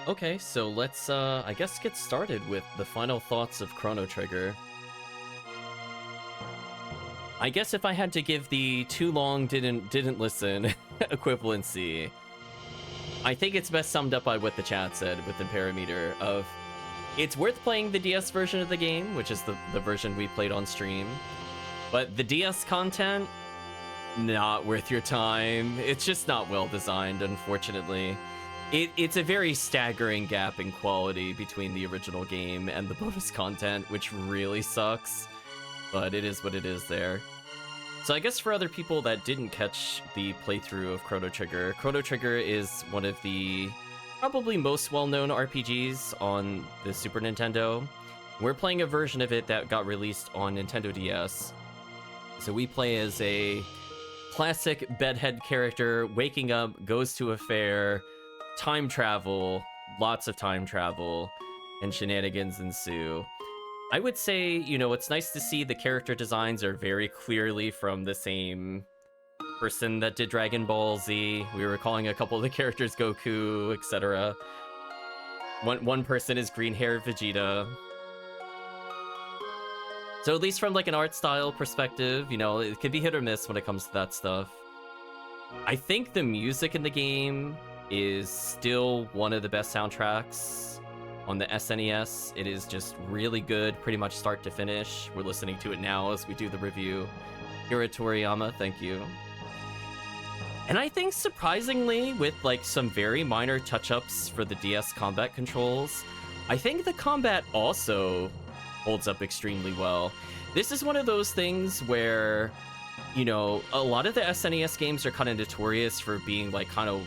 Okay, so let's, I guess get started with the final thoughts of Chrono Trigger. I guess if I had to give the too long didn't listen equivalency, I think it's best summed up by what the chat said with the parameter of it's worth playing the DS version of the game, which is the version we played on stream, but the DS content, not worth your time. It's just not well designed, unfortunately. It's a very staggering gap in quality between the original game and the bonus content, which really sucks, but it is what it is there. So I guess for other people that didn't catch the playthrough of Chrono Trigger is one of the probably most well-known RPGs on the Super Nintendo. We're playing a version of it that got released on Nintendo DS. So we play as a classic bedhead character, waking up, goes to a fair, time travel, lots of time travel, and shenanigans ensue. I would say, you know, it's nice to see the character designs are very clearly from the same person that did Dragon Ball Z. We were calling a couple of the characters Goku, etc. One person is green-haired Vegeta. So at least from like an art style perspective, you know, it can be hit or miss when it comes to that stuff. I think the music in the game is still one of the best soundtracks on the SNES. It is just really good, pretty much start to finish. We're listening to it now as we do the review. Hiro Toriyama, thank you. And I think surprisingly, with like some very minor touch-ups for the DS combat controls, I think the combat also holds up extremely well. This is one of those things where, you know, a lot of the SNES games are kind of notorious for being like kind of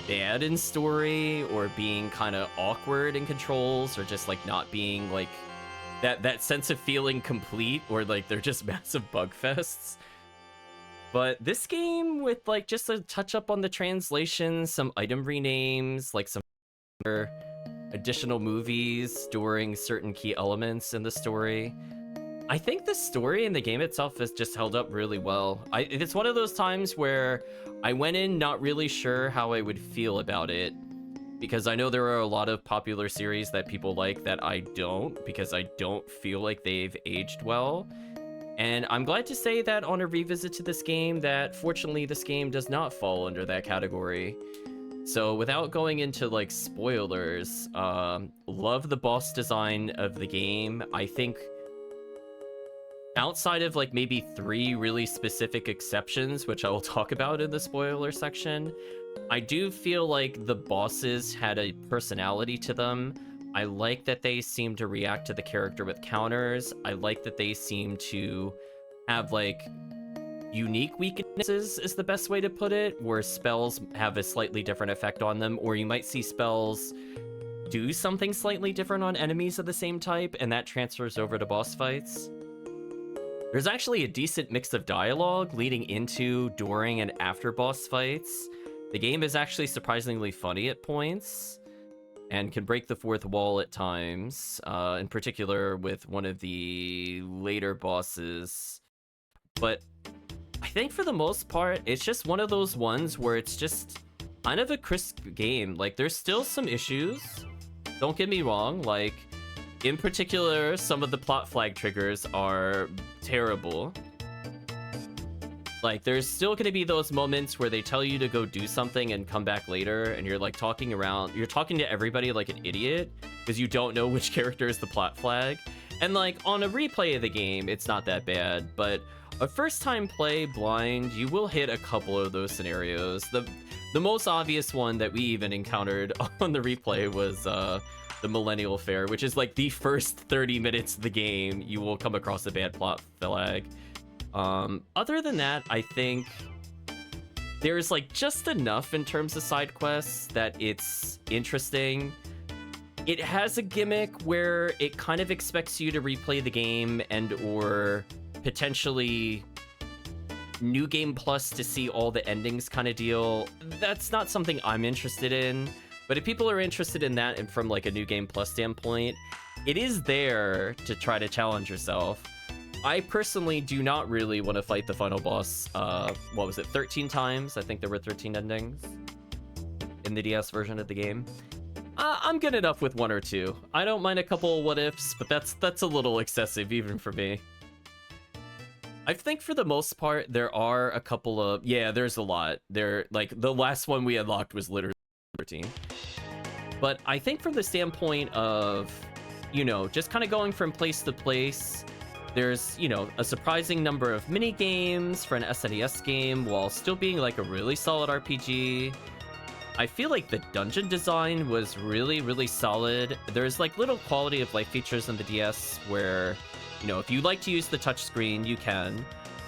bad in story or being kind of awkward in controls or just like not being like that sense of feeling complete, or like they're just massive bug fests. But this game, with like just a touch up on the translation, some item renames, like some additional movies storing certain key elements in the story, I think the story in the game itself has just held up really well. It's one of those times where I went in not really sure how I would feel about it, because I know there are a lot of popular series that people like that I don't, because I don't feel like they've aged well. And I'm glad to say that on a revisit to this game, that fortunately this game does not fall under that category. So without going into like spoilers, love the boss design of the game. I think outside of like maybe 3 really specific exceptions, which I will talk about in the spoiler section, I do feel like the bosses had a personality to them. I like that they seem to react to the character with counters. I like that they seem to have like unique weaknesses, is the best way to put it, where spells have a slightly different effect on them, or you might see spells do something slightly different on enemies of the same type, and that transfers over to boss fights. There's actually a decent mix of dialogue leading into, during, and after boss fights. The game is actually surprisingly funny at points, and can break the fourth wall at times, in particular with one of the later bosses. But I think for the most part, it's just one of those ones where it's just kind of a crisp game. Like, there's still some issues, don't get me wrong, like, in particular, some of the plot flag triggers are terrible. Like, there's still going to be those moments where they tell you to go do something and come back later, and you're like talking around, you're talking to everybody like an idiot because you don't know which character is the plot flag. And like on a replay of the game, it's not that bad, but a first time play blind, you will hit a couple of those scenarios. The most obvious one that we even encountered on the replay was the Millennial Fair, which is like the first 30 minutes of the game, you will come across a bad plot flag. Other than that, I think there's like just enough in terms of side quests that it's interesting. It has a gimmick where it kind of expects you to replay the game and or potentially New Game Plus to see all the endings kind of deal. That's not something I'm interested in, but if people are interested in that and from like a New Game Plus standpoint, it is there to try to challenge yourself. I personally do not really want to fight the final boss, what was it, 13 times? I think there were 13 endings in the DS version of the game. I'm good enough with 1 or 2. I don't mind a couple what ifs, but that's a little excessive even for me. I think for the most part, there are a couple of... Yeah, there's a lot. Like, the last one we unlocked was literally 13. But I think from the standpoint of, you know, just kind of going from place to place, there's, you know, a surprising number of mini games for an SNES game while still being like a really solid RPG. I feel like the dungeon design was really, really solid. There's like little quality of life features in the DS where, you know, if you like to use the touchscreen, you can.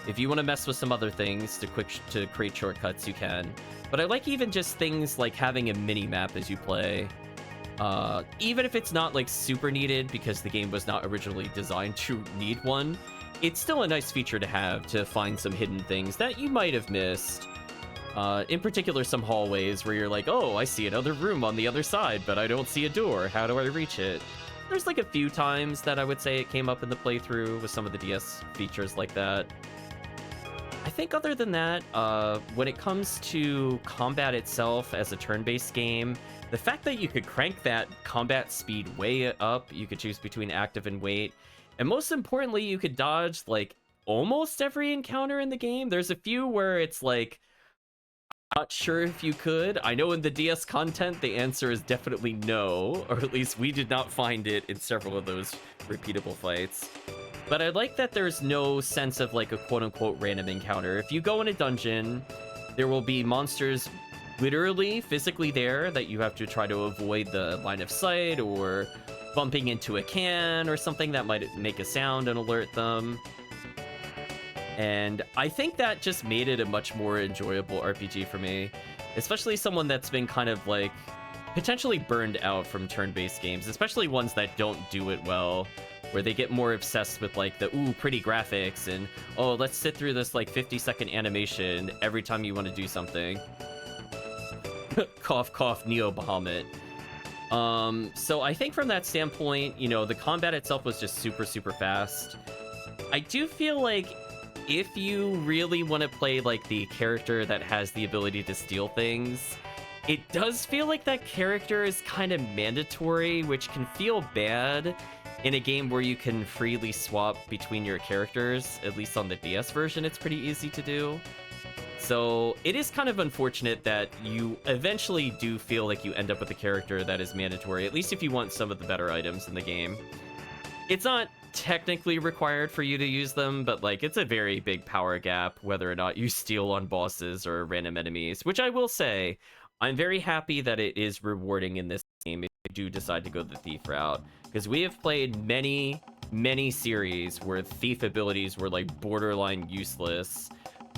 If you want to mess with some other things to create shortcuts, you can. But I like even just things like having a mini map as you play. Even if it's not like super needed because the game was not originally designed to need one, it's still a nice feature to have to find some hidden things that you might have missed. In particular, some hallways where you're like, oh, I see another room on the other side, but I don't see a door. How do I reach it? There's like a few times that I would say it came up in the playthrough with some of the DS features like that. I think other than that, when it comes to combat itself as a turn-based game, the fact that you could crank that combat speed way up, you could choose between active and wait, and most importantly, you could dodge like almost every encounter in the game. There's a few where it's like, not sure if you could. I know in the DS content, the answer is definitely no, or at least we did not find it in several of those repeatable fights. But I like that there's no sense of like a quote-unquote random encounter. If you go in a dungeon, there will be monsters literally physically there that you have to try to avoid the line of sight, or bumping into a can or something that might make a sound and alert them. And I think that just made it a much more enjoyable RPG for me, especially someone that's been kind of like potentially burned out from turn-based games, especially ones that don't do it well, where they get more obsessed with like the ooh pretty graphics and oh let's sit through this like 50-second animation every time you want to do something. Cough cough Neo Bahamut. So I think from that standpoint, you know, the combat itself was just super fast. I do feel like if you really want to play like the character that has the ability to steal things, it does feel like that character is kind of mandatory, which can feel bad in a game where you can freely swap between your characters. At least on the DS version, it's pretty easy to do. So it is kind of unfortunate that you eventually do feel like you end up with a character that is mandatory, at least if you want some of the better items in the game. It's not technically required for you to use them, but like it's a very big power gap whether or not you steal on bosses or random enemies, which I will say, I'm very happy that it is rewarding in this game if you do decide to go the thief route, because we have played many series where thief abilities were like borderline useless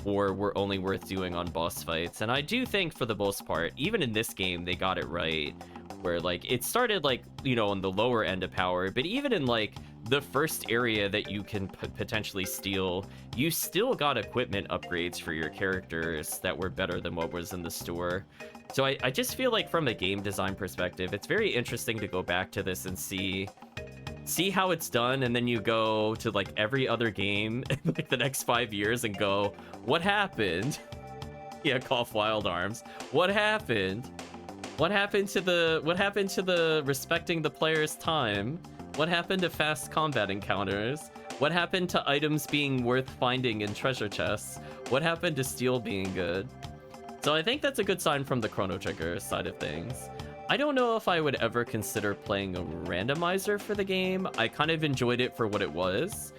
or were only worth doing on boss fights, and I do think for the most part, even in this game, they got it right, where like it started like, you know, on the lower end of power, but even in like the first area that you can potentially steal, you still got equipment upgrades for your characters that were better than what was in the store. So I just feel like from a game design perspective, it's very interesting to go back to this and see how it's done, and then you go to like every other game in like the next 5 years and go, what happened? Yeah, cough Wild Arms. What happened? What happened to the respecting the player's time? What happened to fast combat encounters? What happened to items being worth finding in treasure chests? What happened to steel being good? So I think that's a good sign from the Chrono Trigger side of things. I don't know if I would ever consider playing a randomizer for the game. I kind of enjoyed it for what it was.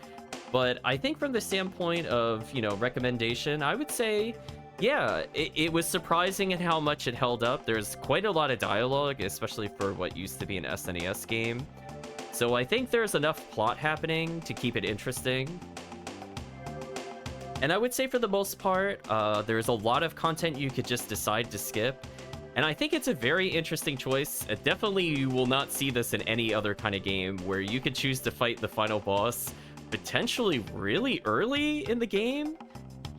But I think from the standpoint of, you know, recommendation, I would say, yeah, it was surprising at how much it held up. There's quite a lot of dialogue, especially for what used to be an SNES game. So I think there's enough plot happening to keep it interesting. And I would say for the most part, there's a lot of content you could just decide to skip. And I think it's a very interesting choice. Definitely you will not see this in any other kind of game where you could choose to fight the final boss potentially really early in the game.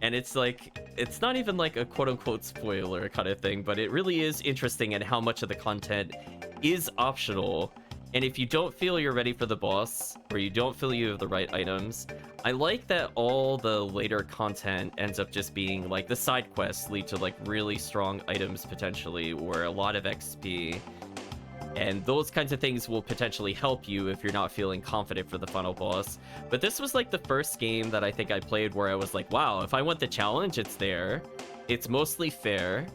And it's like, it's not even like a quote-unquote spoiler kind of thing, but it really is interesting in how much of the content is optional. And if you don't feel you're ready for the boss, or you don't feel you have the right items, I like that all the later content ends up just being like the side quests lead to like really strong items potentially, or a lot of XP. And those kinds of things will potentially help you if you're not feeling confident for the final boss. But this was like the first game that I think I played where I was like, wow, if I want the challenge, it's there. It's mostly fair.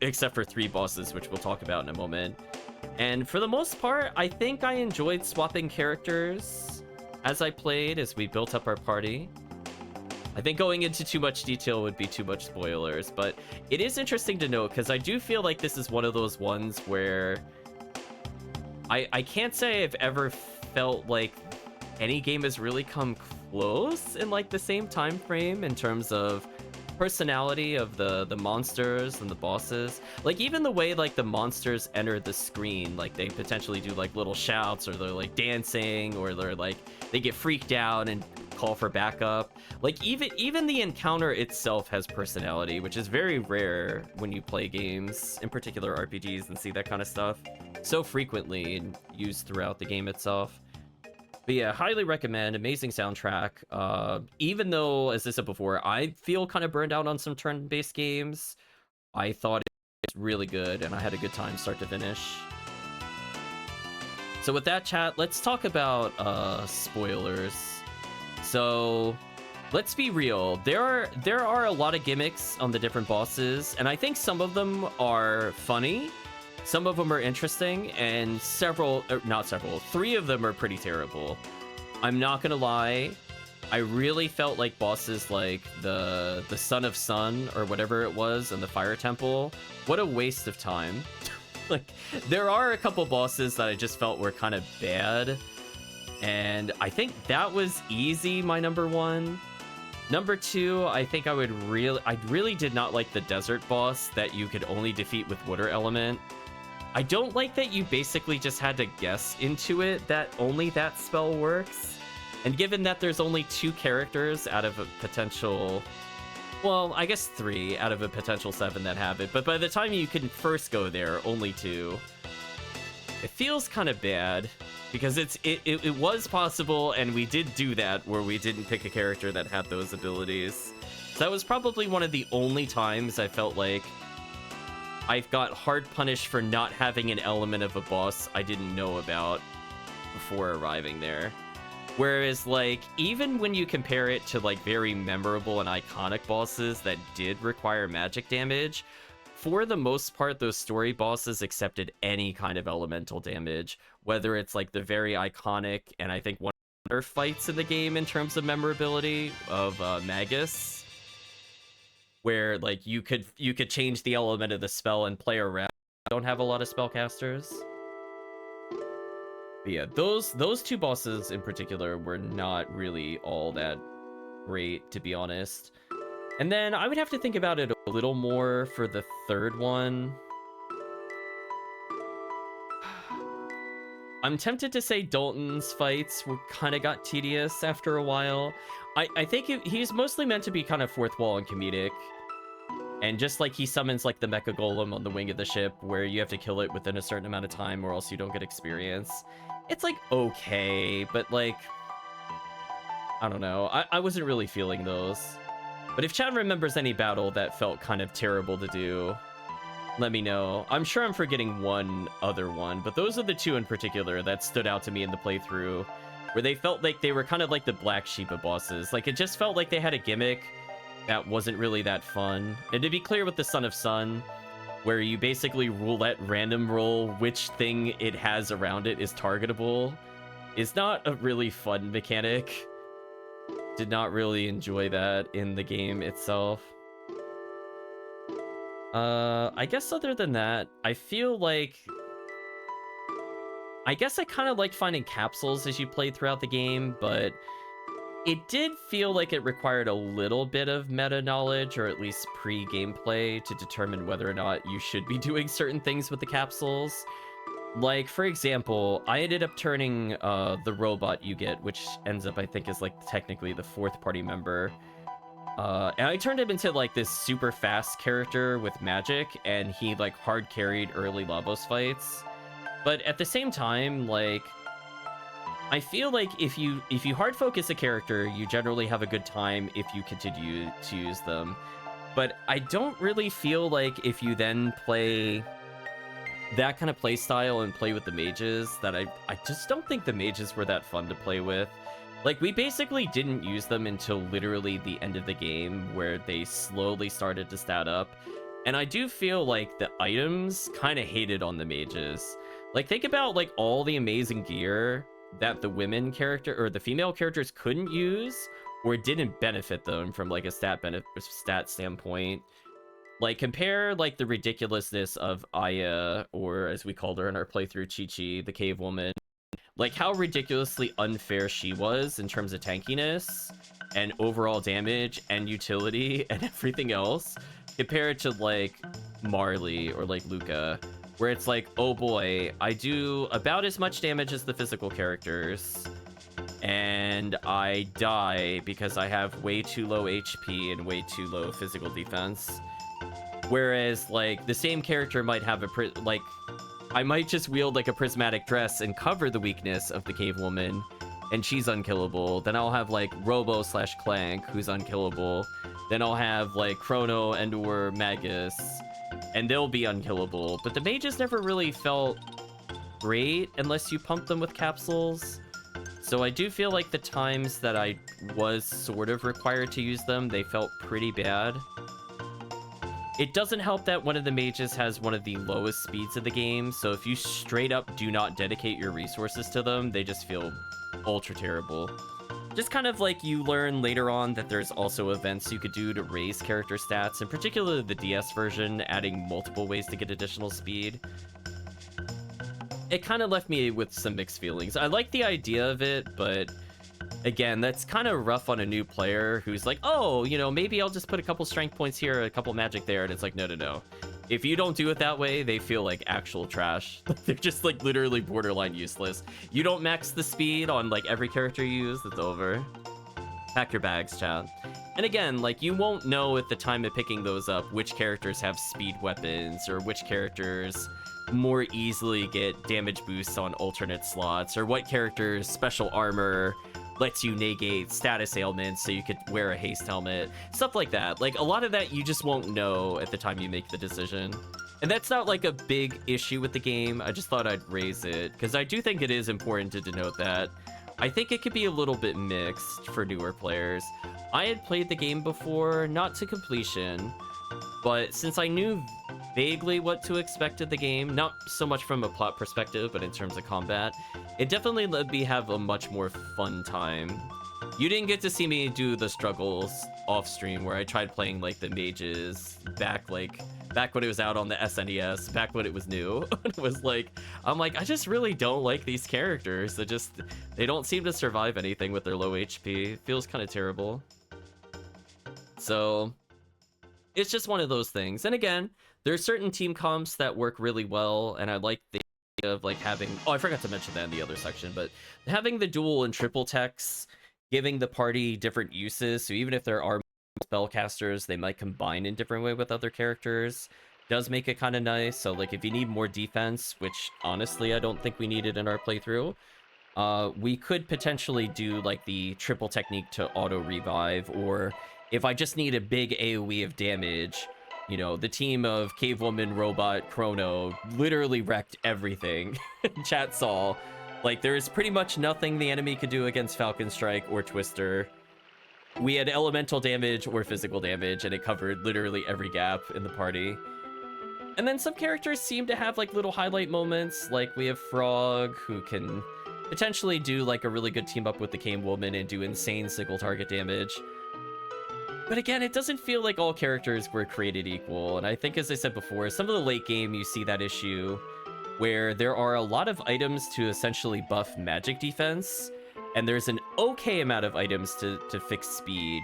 Except for 3 bosses, which we'll talk about in a moment. And for the most part, I think I enjoyed swapping characters as I played, as we built up our party. I think going into too much detail would be too much spoilers, but it is interesting to note because I do feel like this is one of those ones where I can't say I've ever felt like any game has really come close in like the same time frame in terms of personality of the monsters and the bosses. Like even the way like the monsters enter the screen, like they potentially do like little shouts, or they're like dancing, or they're like they get freaked out and call for backup. Like even the encounter itself has personality, which is very rare when you play games, in particular RPGs, and see that kind of stuff so frequently and used throughout the game itself. But yeah, highly recommend. Amazing soundtrack. Even though, as I said before, I feel kind of burned out on some turn-based games, I thought it was really good, and I had a good time start to finish. So with that, chat, let's talk about spoilers. So let's be real. There are a lot of gimmicks on the different bosses, and I think some of them are funny. Some of them are interesting, and three of them are pretty terrible. I'm not gonna lie, I really felt like bosses like the Son of Sun, or whatever it was, and the Fire Temple, what a waste of time. Like, there are a couple bosses that I just felt were kind of bad, and I think that was easy my number 1. Number 2, I think I really did not like the desert boss that you could only defeat with water element. I don't like that you basically just had to guess into it that only that spell works. And given that there's only 2 characters out of a potential... Well, I guess 3 out of a potential 7 that have it. But by the time you can first go there, only 2. It feels kind of bad. Because it was possible, and we did do that, where we didn't pick a character that had those abilities. So that was probably one of the only times I felt like I've got hard punished for not having an element of a boss I didn't know about before arriving there. Whereas, like, even when you compare it to, like, very memorable and iconic bosses that did require magic damage, for the most part, those story bosses accepted any kind of elemental damage, whether it's, like, the very iconic, and I think one of the better fights in the game in terms of memorability of Magus, where like you could change the element of the spell and play around. Don't have a lot of spellcasters. But yeah, those 2 bosses in particular were not really all that great, to be honest. And then I would have to think about it a little more for the 3rd one. I'm tempted to say Dalton's fights kind of got tedious after a while. I think he's mostly meant to be kind of fourth wall and comedic. And just like he summons like the mecha golem on the wing of the ship, where you have to kill it within a certain amount of time or else you don't get experience. It's like okay, but like, I don't know. I wasn't really feeling those. But if Chad remembers any battle that felt kind of terrible to do, let me know. I'm sure I'm forgetting one other one, but those are the 2 in particular that stood out to me in the playthrough, where they felt like they were kind of like the black sheep of bosses. Like, it just felt like they had a gimmick that wasn't really that fun. And to be clear with the Son of Sun, where you basically roulette random roll which thing it has around it is targetable, is not a really fun mechanic. Did not really enjoy that in the game itself. I guess other than that, I feel like... I guess I kind of liked finding capsules as you played throughout the game, but it did feel like it required a little bit of meta knowledge, or at least pre-gameplay, to determine whether or not you should be doing certain things with the capsules. Like, for example, I ended up turning the robot you get, which ends up, I think, is like technically the 4th party member. And I turned him into like this super fast character with magic, and he like hard carried early Lavos fights. But at the same time, like, I feel like if you hard focus a character, you generally have a good time if you continue to use them. But I don't really feel like if you then play that kind of play style and play with the mages that I just don't think the mages were that fun to play with. Like, we basically didn't use them until literally the end of the game, where they slowly started to stat up. And I do feel like the items kind of hated on the mages. Like, think about, like, all the amazing gear that the women character, or the female characters couldn't use, or didn't benefit them from, like, a stat standpoint. Like, compare, like, the ridiculousness of Aya, or as we called her in our playthrough, Chi-Chi, the cave woman. Like, how ridiculously unfair she was in terms of tankiness and overall damage and utility and everything else, compared to, like, Marley or, like, Luca, where it's like, oh boy, I do about as much damage as the physical characters, and I die because I have way too low HP and way too low physical defense. Whereas, like, the same character might have I might just wield, like, a prismatic dress and cover the weakness of the cave woman, and she's unkillable. Then I'll have, like, Robo/Clank, who's unkillable. Then I'll have, like, Chrono and/or Magus, and they'll be unkillable. But the mages never really felt great unless you pump them with capsules. So I do feel like the times that I was sort of required to use them, they felt pretty bad. It doesn't help that one of the mages has one of the lowest speeds of the game, so if you straight up do not dedicate your resources to them, they just feel ultra terrible. Just kind of like you learn later on that there's also events you could do to raise character stats, in particular the DS version, adding multiple ways to get additional speed. It kind of left me with some mixed feelings. I like the idea of it, but again, that's kind of rough on a new player who's like, oh, you know, maybe I'll just put a couple strength points here, a couple magic there, and it's like, no. If you don't do it that way, they feel like actual trash. They're just, like, literally borderline useless. You don't max the speed on, like, every character you use, it's over. Pack your bags, chat. And again, like, you won't know at the time of picking those up which characters have speed weapons, or which characters more easily get damage boosts on alternate slots, or what characters' special armor lets you negate status ailments so you could wear a haste helmet, stuff like that. Like, a lot of that you just won't know at the time you make the decision. And that's not like a big issue with the game. I just thought I'd raise it because I do think it is important to denote that. I think it could be a little bit mixed for newer players. I had played the game before, not to completion, but since I knew vaguely what to expect of the game, not so much from a plot perspective, but in terms of combat, it definitely let me have a much more fun time. You didn't get to see me do the struggles off stream where I tried playing like the mages back when it was out on the SNES, back when it was new. It was like, I'm like, I just really don't like these characters. They don't seem to survive anything with their low HP. It feels kind of terrible. So it's just one of those things. And again, there's certain team comps that work really well, and I like the idea of like having, oh, I forgot to mention that in the other section, but having the dual and triple techs, giving the party different uses, so even if there are spellcasters, they might combine in different way with other characters, does make it kind of nice. So like if you need more defense, which honestly I don't think we needed in our playthrough, we could potentially do like the triple technique to auto revive, or if I just need a big AoE of damage, you know, the team of Cave Woman, Robot, Chrono literally wrecked everything. Chat saw. Like, there is pretty much nothing the enemy could do against Falcon Strike or Twister. We had elemental damage or physical damage, and it covered literally every gap in the party. And then some characters seem to have, like, little highlight moments. Like, we have Frog, who can potentially do, like, a really good team up with the Cave Woman and do insane single target damage. But again, it doesn't feel like all characters were created equal, and I think, as I said before, some of the late game you see that issue where there are a lot of items to essentially buff magic defense, and there's an okay amount of items to fix speed,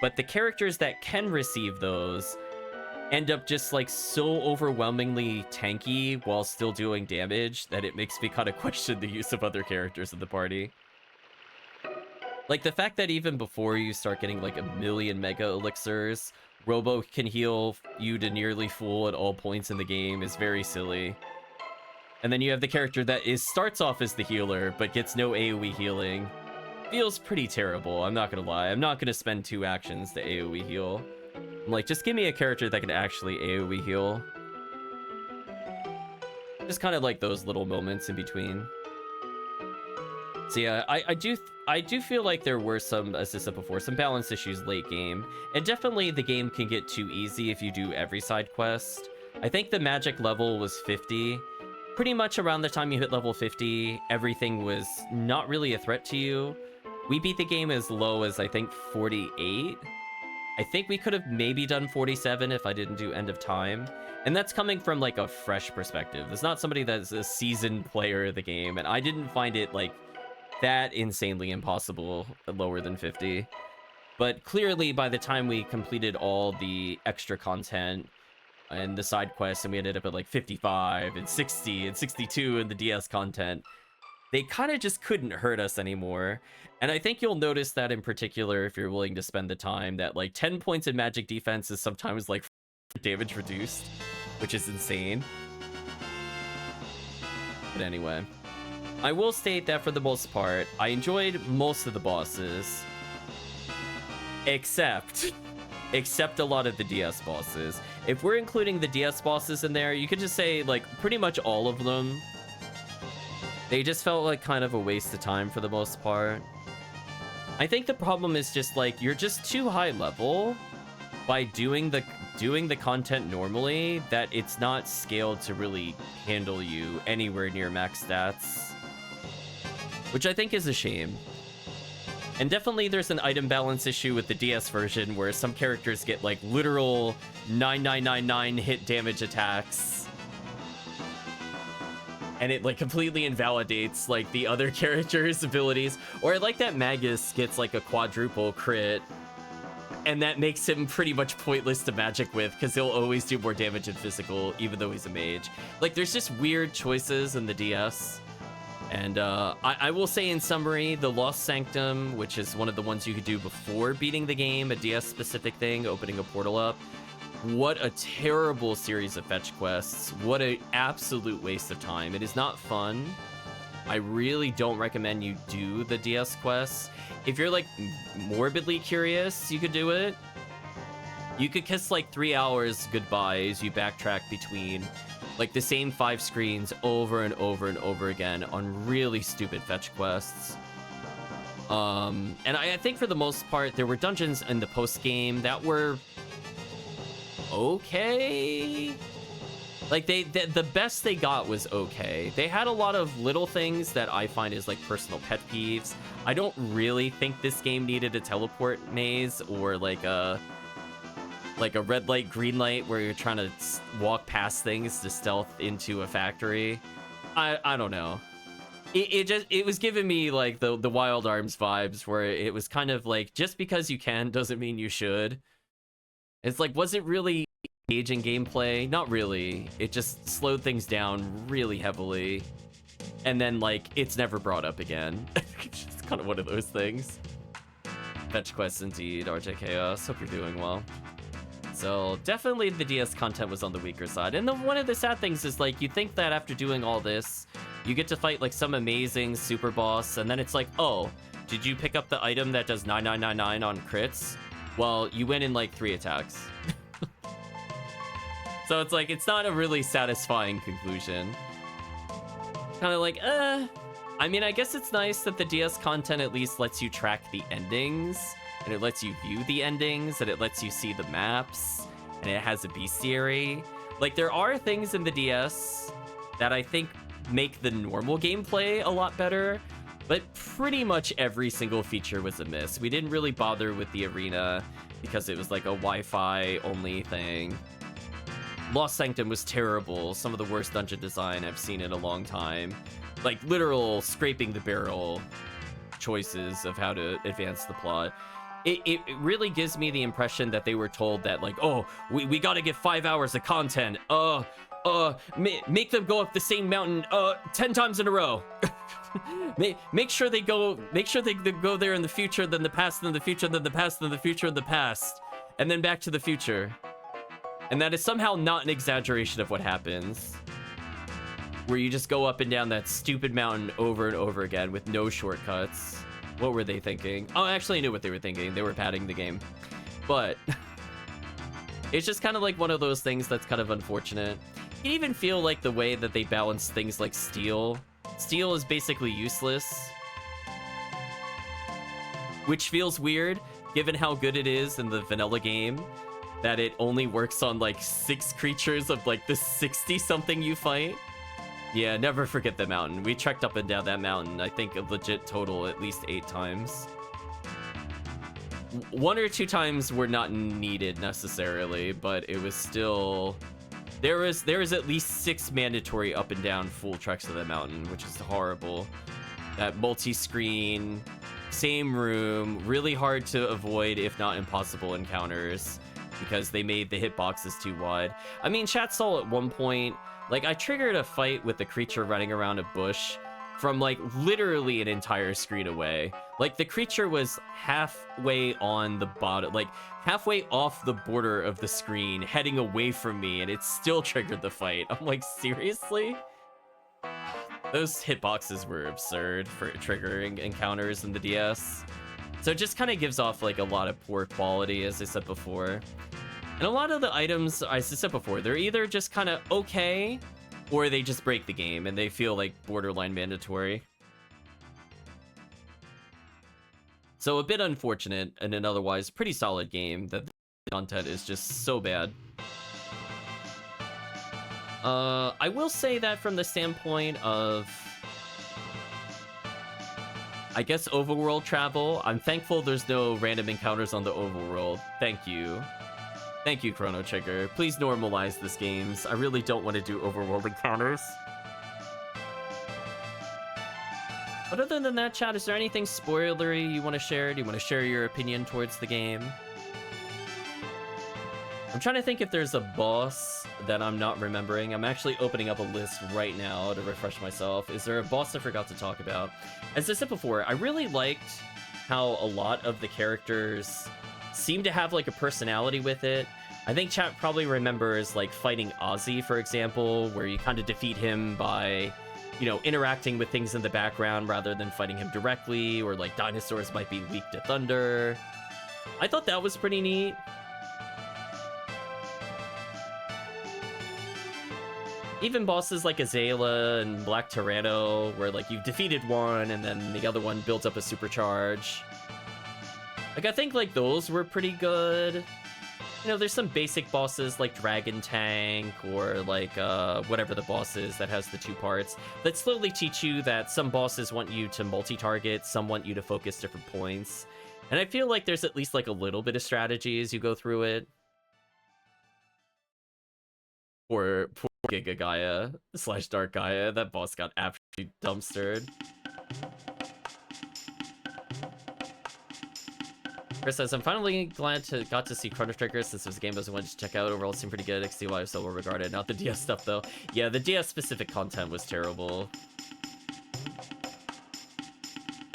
but the characters that can receive those end up just like so overwhelmingly tanky while still doing damage that it makes me kind of question the use of other characters in the party. Like, the fact that even before you start getting, like, 1,000,000 mega elixirs, Robo can heal you to nearly full at all points in the game is very silly. And then you have the character that starts off as the healer, but gets no AoE healing. Feels pretty terrible, I'm not gonna lie. I'm not gonna spend 2 actions to AoE heal. I'm like, just give me a character that can actually AoE heal. Just kind of like those little moments in between. So yeah, I do feel like there were some, as I said before, some balance issues late game. And definitely the game can get too easy if you do every side quest. I think the magic level was 50. Pretty much around the time you hit level 50, everything was not really a threat to you. We beat the game as low as, I think, 48. I think we could have maybe done 47 if I didn't do End of Time. And that's coming from, like, a fresh perspective. There's not somebody that's a seasoned player of the game, and I didn't find it, like, that insanely impossible lower than 50. But clearly, by the time we completed all the extra content and the side quests, and we ended up at, like, 55 and 60 and 62 in the DS content, they kind of just couldn't hurt us anymore. And I think you'll notice that in particular if you're willing to spend the time, that like 10 points in magic defense is sometimes like damage reduced, which is insane. But anyway, I will state that for the most part, I enjoyed most of the bosses, except a lot of the DS bosses. If we're including the DS bosses in there, you could just say like pretty much all of them. They just felt like kind of a waste of time for the most part. I think the problem is just like you're just too high level by doing the content normally, that it's not scaled to really handle you anywhere near max stats, which I think is a shame. And definitely there's an item balance issue with the DS version where some characters get like literal 9999 hit damage attacks, and it like completely invalidates like the other character's abilities. Or I like that Magus gets like a quadruple crit, and that makes him pretty much pointless to magic with because he'll always do more damage in physical even though he's a mage. Like there's just weird choices in the DS. And I will say in summary, the Lost Sanctum, which is one of the ones you could do before beating the game, a DS specific thing, opening a portal up, what a terrible series of fetch quests. What an absolute waste of time. It is not fun. I really don't recommend you do the DS quests. If you're like morbidly curious, you could do it. You could kiss like 3 hours goodbye as you backtrack between like the same 5 screens over and over and over again on really stupid fetch quests. And I think for the most part, there were dungeons in the post game that were okay. Like the best they got was okay. They had a lot of little things that I find is like personal pet peeves. I don't really think this game needed a teleport maze or like a red light, green light where you're trying to walk past things to stealth into a factory. I don't know. It was giving me like the Wild Arms vibes where it was kind of like, just because you can doesn't mean you should. It's like, was it really engaging gameplay? Not really. It just slowed things down really heavily. And then like, it's never brought up again. It's just kind of one of those things. Fetch quests indeed, RJ Chaos. Hope you're doing well. So definitely the DS content was on the weaker side. And one of the sad things is like, you think that after doing all this, you get to fight like some amazing super boss, and then it's like, oh, did you pick up the item that does 9999 on crits? Well, you win in like 3 attacks. So it's like, it's not a really satisfying conclusion. Kind of like, I mean, I guess it's nice that the DS content at least lets you track the endings, and it lets you view the endings, and it lets you see the maps, and it has a bestiary. Like, there are things in the DS that I think make the normal gameplay a lot better, but pretty much every single feature was a miss. We didn't really bother with the arena because it was like a Wi-Fi only thing. Lost Sanctum was terrible. Some of the worst dungeon design I've seen in a long time. Like literal scraping the barrel choices of how to advance the plot. It really gives me the impression that they were told that like, oh, we gotta get 5 hours of content. Make them go up the same mountain 10 times in a row. make sure they go there in the future, then the past, then the future, then the past, then the future, and the past, and then back to the future. And that is somehow not an exaggeration of what happens, where you just go up and down that stupid mountain over and over again with no shortcuts. What were they thinking? Oh, actually I knew what they were thinking. They were padding the game. But it's just kind of like one of those things that's kind of unfortunate. You even feel like the way that they balance things like steel. Steel is basically useless, which feels weird given how good it is in the vanilla game, that it only works on like 6 creatures of like the 60 something you fight. Yeah, never forget the mountain. We trekked up and down that mountain, I think a legit total at least 8 times. 1 or 2 times were not needed necessarily, but it was still... There was at least 6 mandatory up and down full treks of the mountain, which is horrible. That multi-screen, same room, really hard to avoid, if not impossible encounters, because they made the hitboxes too wide. I mean, chat saw at one point, like, I triggered a fight with a creature running around a bush from, like, literally an entire screen away. Like, the creature was halfway on the bottom, like, halfway off the border of the screen, heading away from me, and it still triggered the fight. I'm like, seriously? Those hitboxes were absurd for triggering encounters in the DS. So it just kind of gives off, like, a lot of poor quality, as I said before. And a lot of the items, as I said before, they're either just kind of okay, or they just break the game, and they feel like borderline mandatory. So a bit unfortunate in an otherwise pretty solid game that the content is just so bad. I will say that from the standpoint of, I guess, overworld travel, I'm thankful there's no random encounters on the overworld. Thank you. Thank you, Chrono Trigger. Please normalize this games. I really don't want to do overworld encounters. But other than that, chat, is there anything spoilery you want to share? Do you want to share your opinion towards the game? I'm trying to think if there's a boss that I'm not remembering. I'm actually opening up a list right now to refresh myself. Is there a boss I forgot to talk about? As I said before, I really liked how a lot of the characters seem to have like a personality with it. I think chat probably remembers like fighting Ozzy, for example, where you kind of defeat him by, you know, interacting with things in the background rather than fighting him directly, or like dinosaurs might be weak to thunder. I thought that was pretty neat. Even bosses like Azala and Black Tyranno, where like you've defeated one and then the other one builds up a supercharge. Like, I think like those were pretty good. You know, there's some basic bosses like Dragon Tank or like whatever the boss is that has the 2 parts that slowly teach you that some bosses want you to multi-target, some want you to focus different points. And I feel like there's at least like a little bit of strategy as you go through it. Poor Giga Gaia / Dark Gaia, that boss got absolutely dumpstered. Chris says, I'm finally glad got to see Chrono Trigger since it was a game I was wanted to check out. Overall, it seemed pretty good. XTY was so well regarded. Not the DS stuff, though. Yeah, the DS specific content was terrible.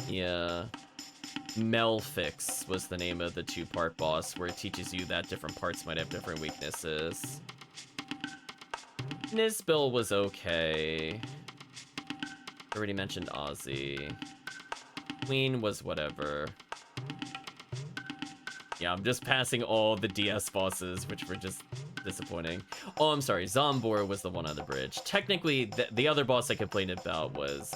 Yeah. Melfix was the name of the 2-part boss, where it teaches you that different parts might have different weaknesses. Nizbil was okay. Already mentioned Ozzy. Queen was whatever. Yeah, I'm just passing all the DS bosses, which were just disappointing. Oh, I'm sorry. Zombor was the one on the bridge. Technically, the other boss I complained about was,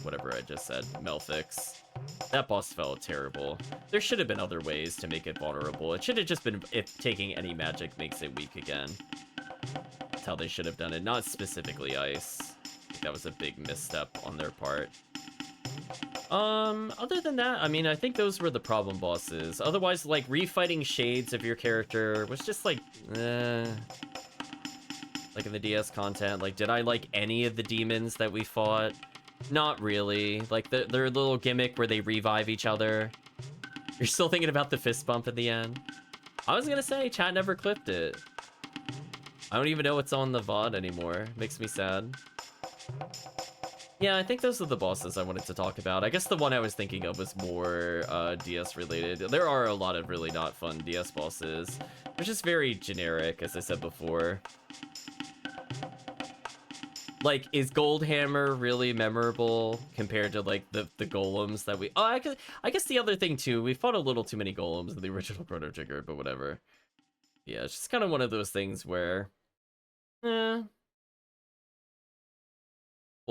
whatever I just said, Melfix. That boss felt terrible. There should have been other ways to make it vulnerable. It should have just been if taking any magic makes it weak again. That's how they should have done it. Not specifically ice. I think that was a big misstep on their part. Other than that, I mean, I think those were the problem bosses. Otherwise, like, refighting shades of your character was just like, like in the DS content. Like, did I like any of the demons that we fought? Not really. Like, their little gimmick where they revive each other. You're still thinking about the fist bump at the end? I was gonna say, chat never clipped it. I don't even know what's on the VOD anymore. Makes me sad. Yeah, I think those are the bosses I wanted to talk about. I guess the one I was thinking of was more DS related. There are a lot of really not fun DS bosses. They're just very generic, as I said before. Like, is Goldhammer really memorable compared to like the golems that we... Oh, I guess the other thing too, we fought a little too many golems in the original Chrono Trigger, but whatever. Yeah, it's just kind of one of those things where...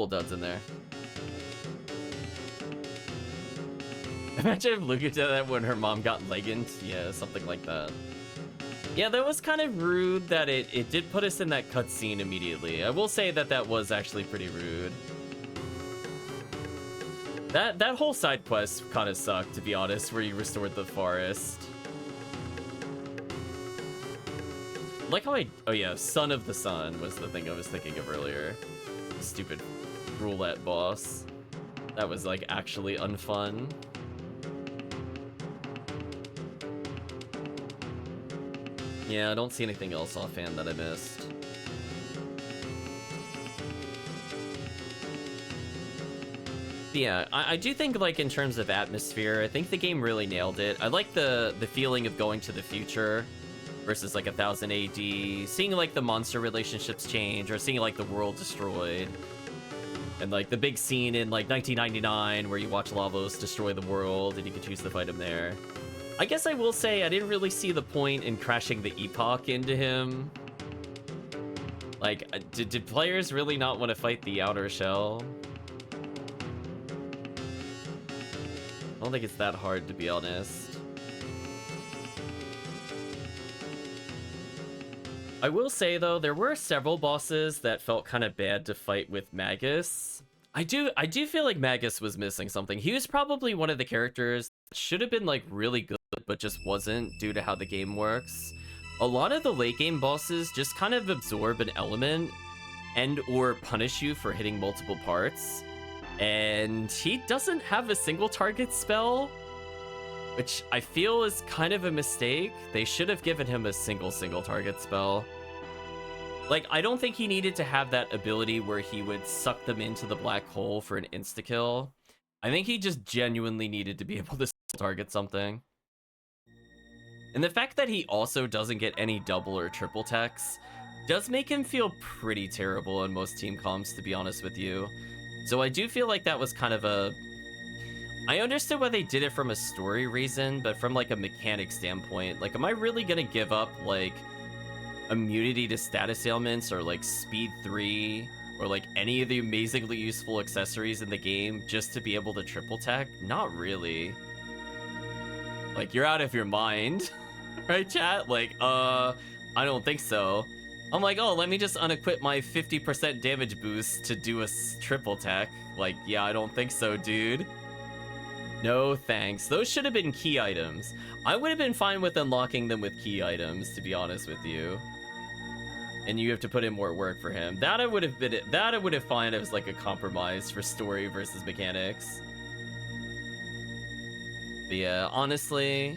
Cool duds in there. Imagine if Luca did that when her mom got legged. Yeah, something like that. Yeah, that was kind of rude that it did put us in that cutscene immediately. I will say that that was actually pretty rude. That whole side quest kind of sucked, to be honest, where you restored the forest. Like how oh yeah, Son of the Sun was the thing I was thinking of earlier. Stupid roulette boss. That was like actually unfun. Yeah, I don't see anything else offhand that I missed. But yeah, I do think, like, in terms of atmosphere, I think the game really nailed it. I like the feeling of going to the future versus, like, 1000 AD. Seeing, like, the monster relationships change, or seeing, like, the world destroyed. And, like, the big scene in, like, 1999 where you watch Lavos destroy the world and you can choose to fight him there. I guess I will say I didn't really see the point in crashing the Epoch into him. Like, did players really not want to fight the Outer Shell? I don't think it's that hard, to be honest. I will say, though, there were several bosses that felt kind of bad to fight with Magus. I do feel like Magus was missing something. He was probably one of the characters that should have been, like, really good, but just wasn't due to how the game works. A lot of the late game bosses just kind of absorb an element and or punish you for hitting multiple parts. And he doesn't have a single target spell, which I feel is kind of a mistake. They should have given him a single target spell. Like, I don't think he needed to have that ability where he would suck them into the black hole for an insta-kill. I think he just genuinely needed to be able to target something. And the fact that he also doesn't get any double or triple techs does make him feel pretty terrible in most team comps, to be honest with you. So I do feel like that was kind of a... I understood why they did it from a story reason, but from, like, a mechanic standpoint, like, am I really gonna give up, like, immunity to status ailments or, like, speed 3 or, like, any of the amazingly useful accessories in the game just to be able to triple tech? Not really. Like, you're out of your mind. Right, chat? Like, I don't think so. I'm like, oh, let me just unequip my 50% damage boost to do a triple tech. Like, yeah, I don't think so, dude. No thanks. Those should have been key items. I would have been fine with unlocking them with key items, to be honest with you. And you have to put in more work for him. That I would have found as like a compromise for story versus mechanics. But yeah, honestly,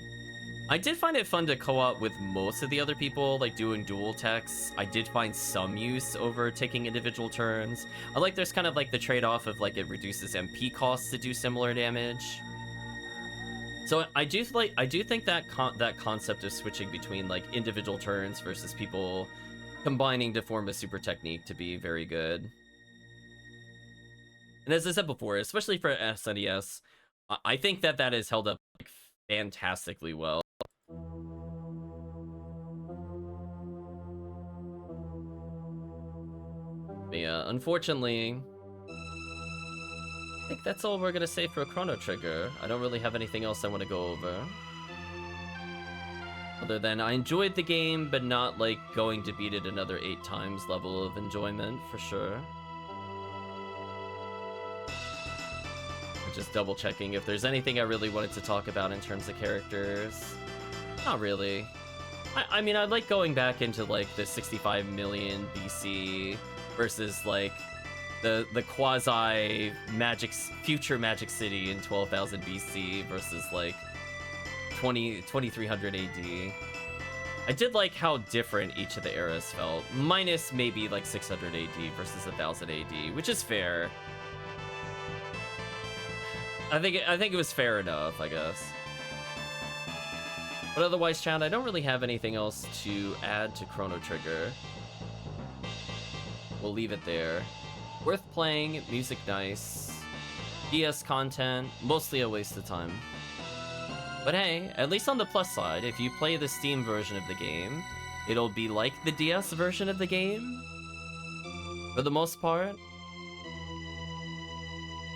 I did find it fun to co-op with most of the other people, like doing dual techs. I did find some use over taking individual turns. I like there's kind of like the trade-off of like it reduces MP costs to do similar damage. So I do think that that concept of switching between like individual turns versus people combining to form a super technique to be very good. And as I said before, especially for SNES, I think that that is held up like, fantastically well. But yeah, unfortunately, I think that's all we're gonna say for Chrono Trigger. I don't really have anything else I want to go over. Other than I enjoyed the game, but not like going to beat it another 8 times level of enjoyment, for sure. Just double checking if there's anything I really wanted to talk about in terms of characters. Not really. I mean, I like going back into like the 65 million BC versus like the quasi future Magic City in 12,000 BC versus like 2300 AD. I did like how different each of the eras felt, minus maybe like 600 AD versus 1000 AD, which is fair. I think it was fair enough, I guess. But otherwise, chat, I don't really have anything else to add to Chrono Trigger. We'll leave it there. Worth playing, music nice, DS content, mostly a waste of time. But hey, at least on the plus side, if you play the Steam version of the game, it'll be like the DS version of the game, for the most part.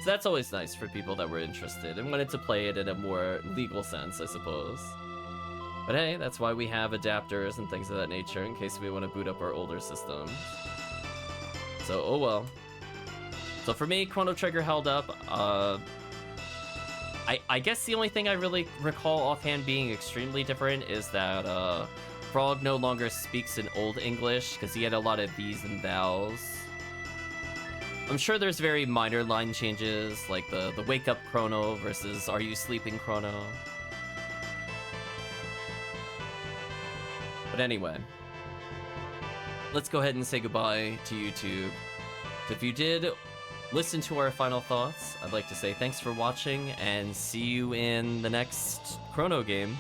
that's always nice for people that were interested and wanted to play it in a more legal sense, I suppose. But hey, that's why we have adapters and things of that nature in case we want to boot up our older systems. So, oh well. So for me, Chrono Trigger held up. I guess the only thing I really recall offhand being extremely different is that Frog no longer speaks in Old English because he had a lot of these and thous. I'm sure there's very minor line changes, like the wake up Chrono versus are you sleeping Chrono. But anyway, let's go ahead and say goodbye to YouTube. If you did listen to our final thoughts, I'd like to say thanks for watching and see you in the next Chrono game.